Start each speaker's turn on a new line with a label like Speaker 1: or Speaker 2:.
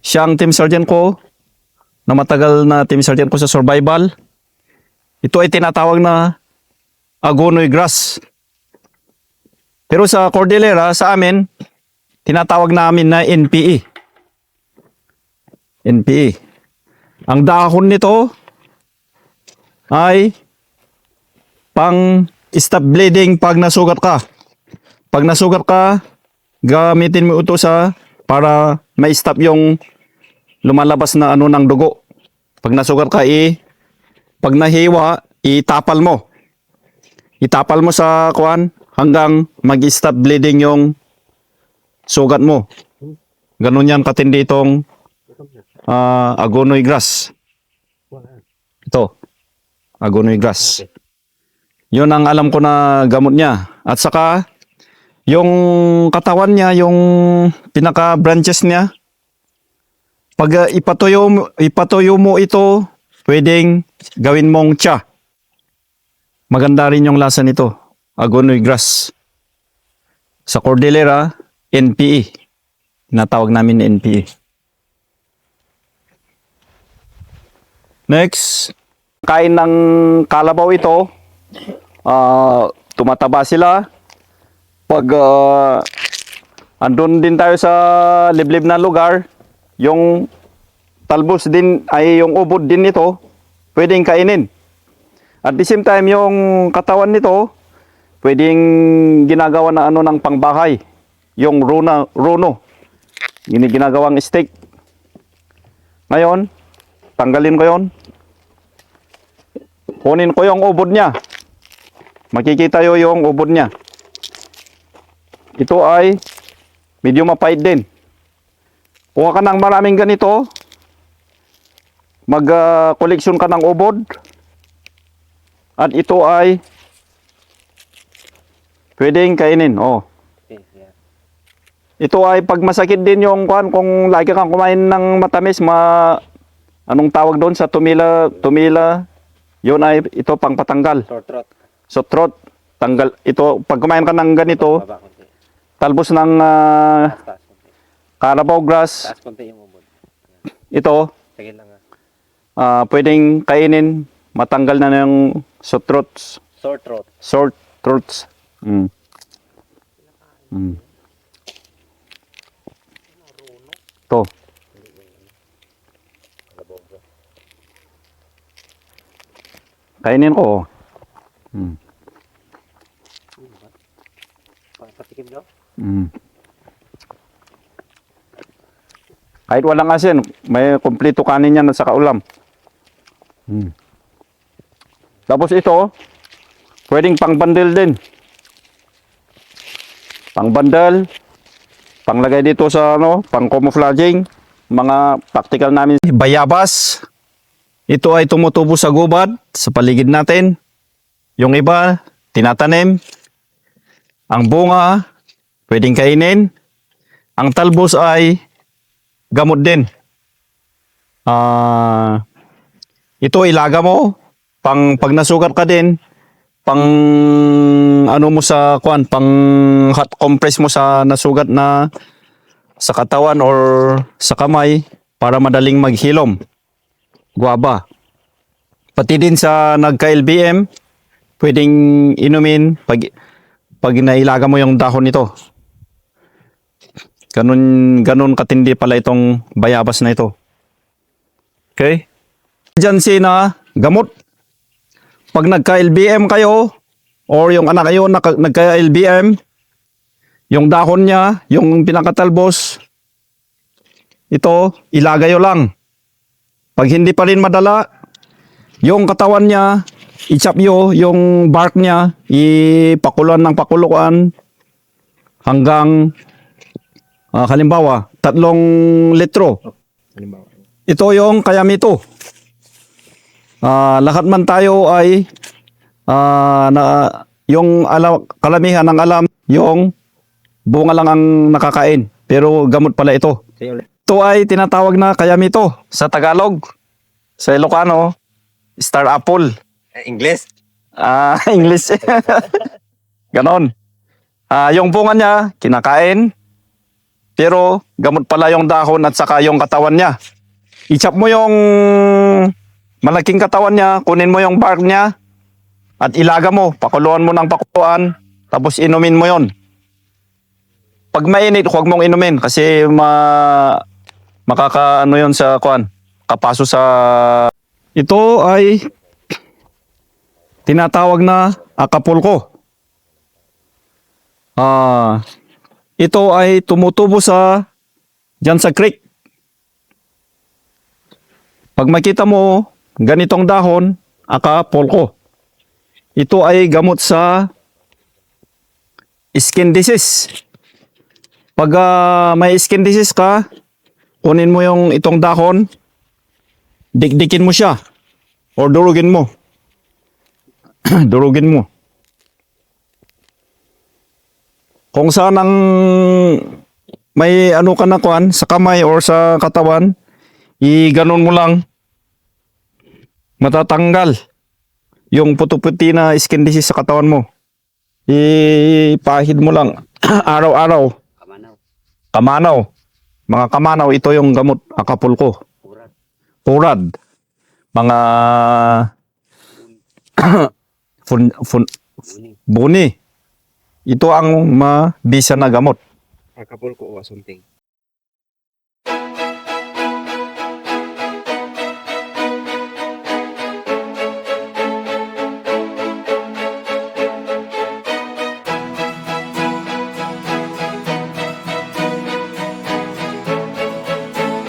Speaker 1: Siya ang team sergeant ko, na matagal na team sergeant ko sa survival. Ito ay tinatawag na agonoy grass. Pero sa Cordillera, sa amin, tinatawag namin na NPE. NPE. Ang dahon nito ay pang stop bleeding pag nasugat ka. Pag nasugat ka, gamitin mo ito para ma-stop yung lumalabas na ano ng dugo. Pag nasugat ka, pag nahiwa, itapal mo. Itapal mo sa kuwan hanggang mag-stop bleeding yung sugat mo. Ganun yan katindi itong agonoy grass. Ito, agonoy grass. Yun ang alam ko na gamot niya. At saka, yung katawan niya, yung pinaka-branches niya, pag ipatuyo mo ito, pwedeng gawin mong tsa. Maganda rin yung lasa nito, agonoy grass. Sa Cordillera, NPE. Natawag namin NPE. Next, kain ng kalabaw ito. Tumataba sila. Pag andun din tayo sa liblib na lugar, yung talbos din ay yung ubod din nito, pwedeng kainin. At the same time, yung katawan nito, pwedeng ginagawa na ano ng pangbahay. Yung runo. Ginagawang steak. Ngayon, tanggalin ko yon. Kunin ko yung ubod niya. Makikita yung ubod niya. Ito ay medyo mapait din. Kuha ka ng maraming ganito. Mag-koleksyon ka ng ubod. At ito ay pwedeng kainin. Oh. Ito ay pag masakit din yung kung lagi kang kumain ng matamis, anong tawag doon sa tumila, yun ay ito pang patanggal. Sore throat, tanggal. Ito, pag kumain ka ng ganito, talbos ng Carabao grass, ito, pwedeng kainin, matanggal na yung sore throats. Sore throats. Ito. Kainin ko. Kahit walang asin, may kumpleto kanin yan at saka ulam. Tapos ito, pwedeng pang-bundle din. Pang-bundle, panglagay dito sa pang-camouflaging, mga practical namin. Bayabas, ito ay tumutubo sa gubat, sa paligid natin. Yung iba, tinatanim. Ang bunga, pwedeng kainin. Ang talbos ay gamot din. Ito ilaga mo, pag nasugat ka din, pang hot compress mo sa nasugat na sa katawan or sa kamay para madaling maghilom. Guava. Pati din sa nagka-LBM, pwedeng inumin pag nailaga mo yung dahon nito. Ganun katindi pala itong bayabas na ito. Okay? Emergency na gamot. Pag nagka-LBM kayo, or yung anak kayo nagka-LBM, yung dahon niya, yung pinakatalbos, ito, ilagayo lang. Pag hindi pa rin madala, yung katawan niya, i-chopyo, yung bark niya, ipakuluan ng pakuluan hanggang, halimbawa, 3 litro. Ito yung kayamito. Lahat man tayo ay yung kalamihan ng alam, yung bunga lang ang nakakain. Pero gamot pala ito. Ito ay tinatawag na kayamito sa Tagalog. Sa Ilocano, star apple.
Speaker 2: English?
Speaker 1: English. Ganon. Yung bunga niya, kinakain. pero gamot pala yung dahon at saka yung katawan niya. I-chop mo yung malaking katawan niya, kunin mo yung bark niya, at ilaga mo, pakuluan mo ng pakuluan, tapos inumin mo yon. Pag mainit, huwag mong inumin kasi makakaano yon sa kuan, kapaso sa... Ito ay tinatawag na Acapulco. Ito ay tumutubo dyan sa creek. Pag makita mo ganitong dahon, Acapulco. Ito ay gamot sa skin disease. Pag may skin disease ka, kunin mo yung itong dahon, dikdikin mo siya or durugin mo. Durugin mo. Kung saan ang may ano ka na kuan sa kamay or sa katawan, i-ganon mo lang, matatanggal yung puti-puti na skin disease sa katawan mo. Ipahid mo lang araw-araw. Kamanaw. Mga kamanaw, ito yung gamot Acapulco. Purad. Mga buni. Ito ang mabisa na gamot.
Speaker 2: Acapulco o Asunting.